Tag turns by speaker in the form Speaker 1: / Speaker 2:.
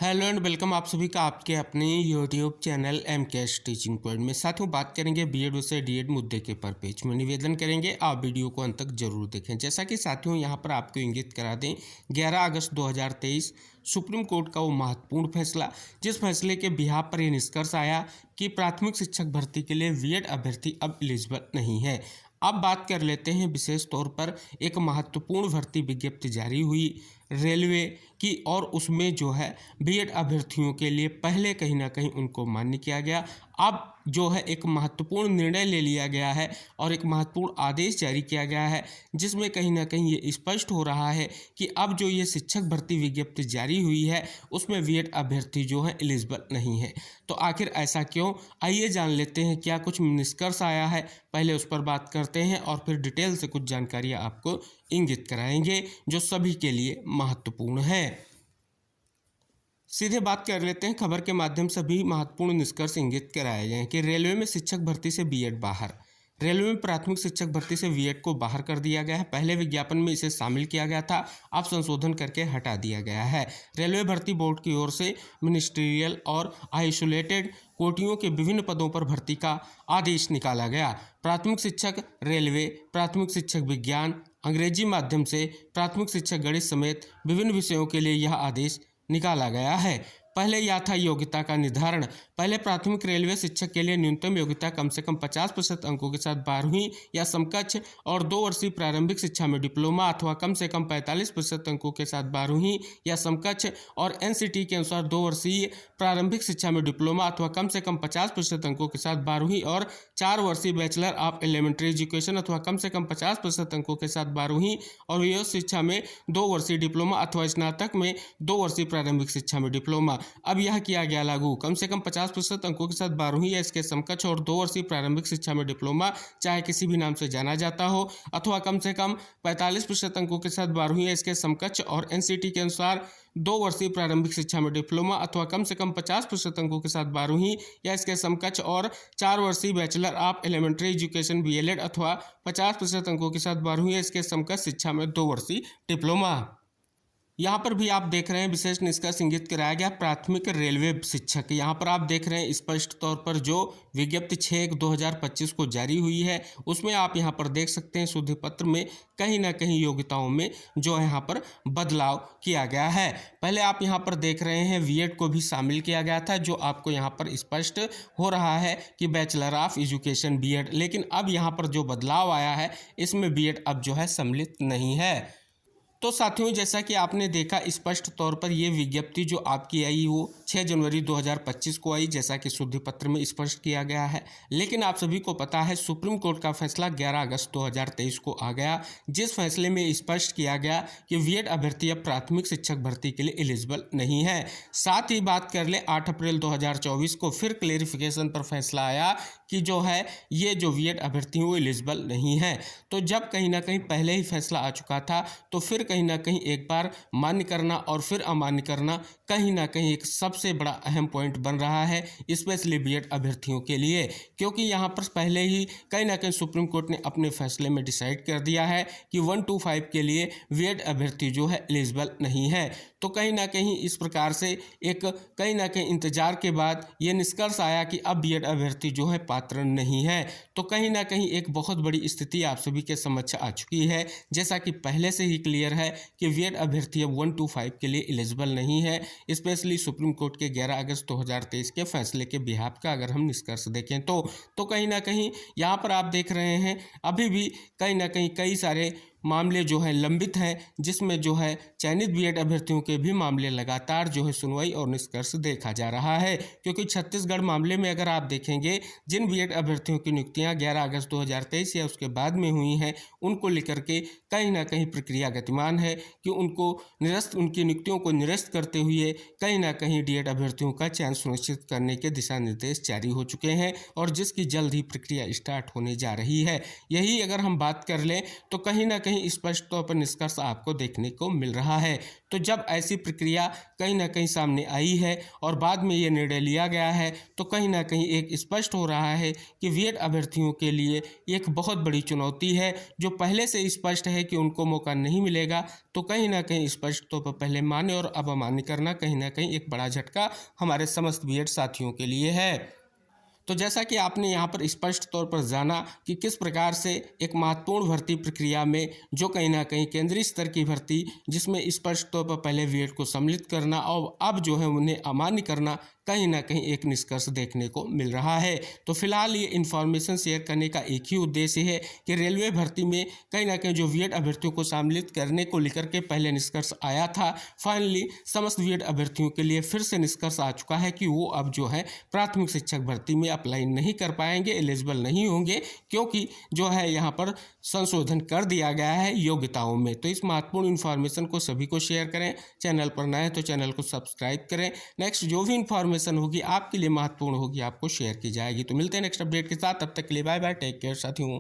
Speaker 1: Hello and welcome आप सभी का आपके अपने YouTube channel MKS teaching point में। साथियों बात करेंगे बीएड वर्सेस डीएड मुद्दे के पर पेज में। निवेदन करेंगे आप वीडियो को अंत तक जरूर देखें। जैसा कि साथियों यहां पर आपको इंगित करा दें 11 अगस्त 2023 सुप्रीम कोर्ट का वो महत्वपूर्ण फैसला, जिस फैसले के बिहाफ पर यह निष्कर्ष आया कि प्राथमिक शिक्षक भर्ती के लिए बीएड अभ्यर्थी अब एलिजिबल नहीं है। अब बात कर लेते हैं विशेष तौर पर एक महत्वपूर्ण भर्ती विज्ञप्ति जारी हुई रेलवे की, और उसमें जो है बीएड अभ्यर्थियों के लिए पहले कहीं ना कहीं उनको मान्य किया गया। अब जो है एक महत्वपूर्ण निर्णय ले लिया गया है और एक महत्वपूर्ण आदेश जारी किया गया है, जिसमें कहीं ना कहीं ये स्पष्ट हो रहा है कि अब जो ये शिक्षक भर्ती विज्ञप्ति जारी हुई है उसमें बीएड अभ्यर्थी जो है एलिजिबल नहीं है। तो आखिर ऐसा क्यों, आइए जान लेते हैं क्या कुछ निष्कर्ष आया है। पहले उस पर बात करते हैं और फिर डिटेल से कुछ जानकारियाँ आपको इंगित कराएंगे जो सभी के लिए महत्वपूर्ण है। सीधे बात कर लेते हैं, खबर के माध्यम से भी महत्वपूर्ण निष्कर्ष इंगित कराए गए हैं कि रेलवे में शिक्षक भर्ती से बीएड बाहर। रेलवे में प्राथमिक शिक्षक भर्ती से बीएड को बाहर कर दिया गया है। पहले विज्ञापन में इसे शामिल किया गया था, अब संशोधन करके हटा दिया गया है। रेलवे भर्ती बोर्ड की ओर से मिनिस्ट्रियल और आइसोलेटेड कोटियों के विभिन्न पदों पर भर्ती का आदेश निकाला गया। प्राथमिक शिक्षक रेलवे, प्राथमिक शिक्षक विज्ञान, अंग्रेजी माध्यम से प्राथमिक शिक्षक गणित समेत विभिन्न विषयों के लिए यह आदेश निकाला गया है। पहले यह था योग्यता का निर्धारण। पहले प्राथमिक रेलवे शिक्षक के लिए न्यूनतम योग्यता कम से कम 50% अंकों के साथ 12वीं या समकक्ष और 2 वर्षीय प्रारंभिक शिक्षा में डिप्लोमा अथवा कम से कम 45% अंकों के साथ 12वीं या समकक्ष और एनसीटी के अनुसार 2 वर्षीय प्रारंभिक शिक्षा में डिप्लोमा अथवा कम से कम 50% अंकों के साथ 12वीं और 4 वर्षीय बैचलर ऑफ एलिमेंट्री एजुकेशन अथवा कम से कम 50% अंकों के साथ 12वीं और वयोवृद्ध शिक्षा में 2 वर्षीय डिप्लोमा अथवा स्नातक में 2 वर्षीय प्रारंभिक शिक्षा में डिप्लोमा। अब यह किया गया लागू, कम से कम 50% अंकों के साथ 12वीं या इसके समकक्ष और 2 वर्षीय प्रारंभिक शिक्षा में डिप्लोमा, चाहे किसी भी नाम से जाना जाता हो, अथवा कम से कम 45% अंकों के साथ 12वीं या इसके समकक्ष और एनसीटी के अनुसार 2 वर्षीय प्रारंभिक शिक्षा में डिप्लोमा अथवा कम से कम 50% अंकों के साथ 12वीं या इसके समकक्ष और 4 वर्षीय bachelor of elementary education BElEd अथवा 50% अंकों के साथ 12वीं या इसके समकक्ष शिक्षा में 2 वर्षीय डिप्लोमा। यहाँ पर भी आप देख रहे हैं विशेष निष्कर्ष इंगित कराया गया प्राथमिक रेलवे शिक्षक। यहाँ पर आप देख रहे हैं स्पष्ट तौर पर जो विज्ञप्ति 6/1/2025 को जारी हुई है उसमें आप यहाँ पर देख सकते हैं शुद्धि पत्र में कहीं ना कहीं योग्यताओं में जो है यहाँ पर बदलाव किया गया है। पहले आप यहाँ पर देख रहे हैं बीएड को भी शामिल किया गया था, जो आपको यहाँ पर स्पष्ट हो रहा है कि बैचलर ऑफ एजुकेशन बीएड, लेकिन अब यहाँ पर जो बदलाव आया है इसमें बीएड अब जो है सम्मिलित नहीं है। तो साथियों जैसा कि आपने देखा स्पष्ट तौर पर ये विज्ञप्ति जो आपकी आई वो 6 जनवरी 2025 को आई, जैसा कि शुद्धि पत्र में स्पष्ट किया गया है। लेकिन आप सभी को पता है सुप्रीम कोर्ट का फैसला 11 अगस्त 2023 को आ गया, जिस फैसले में स्पष्ट किया गया कि बीएड अभ्यर्थी अब प्राथमिक शिक्षक भर्ती के लिए एलिजिबल नहीं है। साथ ही बात कर ले 8 अप्रैल 2024 को फिर क्लेरिफिकेशन पर फैसला आया कि जो है ये जो बीएड अभ्यर्थी वो एलिजिबल नहीं है। तो जब कहीं ना कहीं पहले ही फैसला आ चुका था तो फिर कहीं ना कहीं एक बार मान्य करना और फिर अमान्य करना कहीं ना कहीं एक सबसे बड़ा अहम पॉइंट बन रहा है, स्पेशली बीएड अभ्यर्थियों के लिए, क्योंकि यहाँ पर पहले ही कहीं ना कहीं सुप्रीम कोर्ट ने अपने फैसले में डिसाइड कर दिया है कि 125 के लिए बीएड अभ्यर्थी जो है एलिजिबल नहीं है। तो कहीं ना कहीं इस प्रकार से एक कहीं ना कहीं इंतजार के बाद ये निष्कर्ष आया कि अब बीएड अभ्यर्थी जो है पात्र नहीं है। तो कहीं ना कहीं एक बहुत बड़ी स्थिति आप सभी के समक्ष आ चुकी है, जैसा कि पहले से ही क्लियर है कि बीएड अभ्यर्थी अब 125 के लिए एलिजिबल नहीं है, स्पेशली सुप्रीम कोर्ट के 11 अगस्त 2023 के फैसले के बिहाफ का अगर हम निष्कर्ष देखें तो कहीं ना कहीं यहाँ पर आप देख रहे हैं अभी भी कहीं ना कहीं कई सारे मामले जो है लंबित हैं, जिसमें जो है चयनित बीएड अभ्यर्थियों के भी मामले लगातार जो है सुनवाई और निष्कर्ष देखा जा रहा है। क्योंकि छत्तीसगढ़ मामले में अगर आप देखेंगे जिन बीएड अभ्यर्थियों की नियुक्तियां 11 अगस्त 2023 या उसके बाद में हुई हैं उनको लेकर के कहीं ना कहीं प्रक्रिया गतिमान है कि उनकी नियुक्तियों को निरस्त करते हुए कहीं ना कहीं डीएड अभ्यर्थियों का चयन सुनिश्चित करने के दिशा निर्देश जारी हो चुके हैं और जिसकी जल्द ही प्रक्रिया स्टार्ट होने जा रही है। यही अगर हम बात कर लें तो कहीं ना कहीं स्पष्ट तौर पर निष्कर्ष आपको देखने को मिल रहा है। तो जब ऐसी प्रक्रिया कहीं ना कहीं सामने आई है और बाद में ये निर्णय लिया गया है, तो कहीं ना कहीं एक स्पष्ट हो रहा है कि बीएड अभ्यर्थियों के लिए एक बहुत बड़ी चुनौती है। जो पहले से स्पष्ट है कि उनको मौका नहीं मिलेगा, तो कहीं ना कहीं स्पष्ट तौर पर पहले माने और अब अमान्य करना कहीं ना कहीं एक बड़ा झटका हमारे समस्त बीएड साथियों के लिए है। तो जैसा कि आपने यहाँ पर स्पष्ट तौर पर जाना कि किस प्रकार से एक महत्वपूर्ण भर्ती प्रक्रिया में जो कहीं ना कहीं केंद्रीय स्तर की भर्ती, जिसमें स्पष्ट तौर पर पहले बीएड को सम्मिलित करना और अब जो है उन्हें अमान्य करना, कहीं ना कहीं एक निष्कर्ष देखने को मिल रहा है। तो फिलहाल ये इन्फॉर्मेशन शेयर करने का एक ही उद्देश्य है कि रेलवे भर्ती में कहीं ना कहीं जो बीएड अभ्यर्थियों को सम्मिलित करने को लेकर के पहले निष्कर्ष आया था, फाइनली समस्त बीएड अभ्यर्थियों के लिए फिर से निष्कर्ष आ चुका है कि वो अब जो है प्राथमिक शिक्षक भर्ती में अप्लाई नहीं कर पाएंगे, एलिजिबल नहीं होंगे, क्योंकि जो है यहाँ पर संशोधन कर दिया गया है योग्यताओं में। तो इस महत्वपूर्ण इन्फॉर्मेशन को सभी को शेयर करें। चैनल पर नए हैं तो चैनल को सब्सक्राइब करें। नेक्स्ट जो भी इन्फॉर्मेशन होगी आपके लिए महत्वपूर्ण होगी, आपको शेयर की जाएगी। तो मिलते हैं नेक्स्ट अपडेट के साथ, तब तक के लिए बाय बाय, टेक केयर साथियों।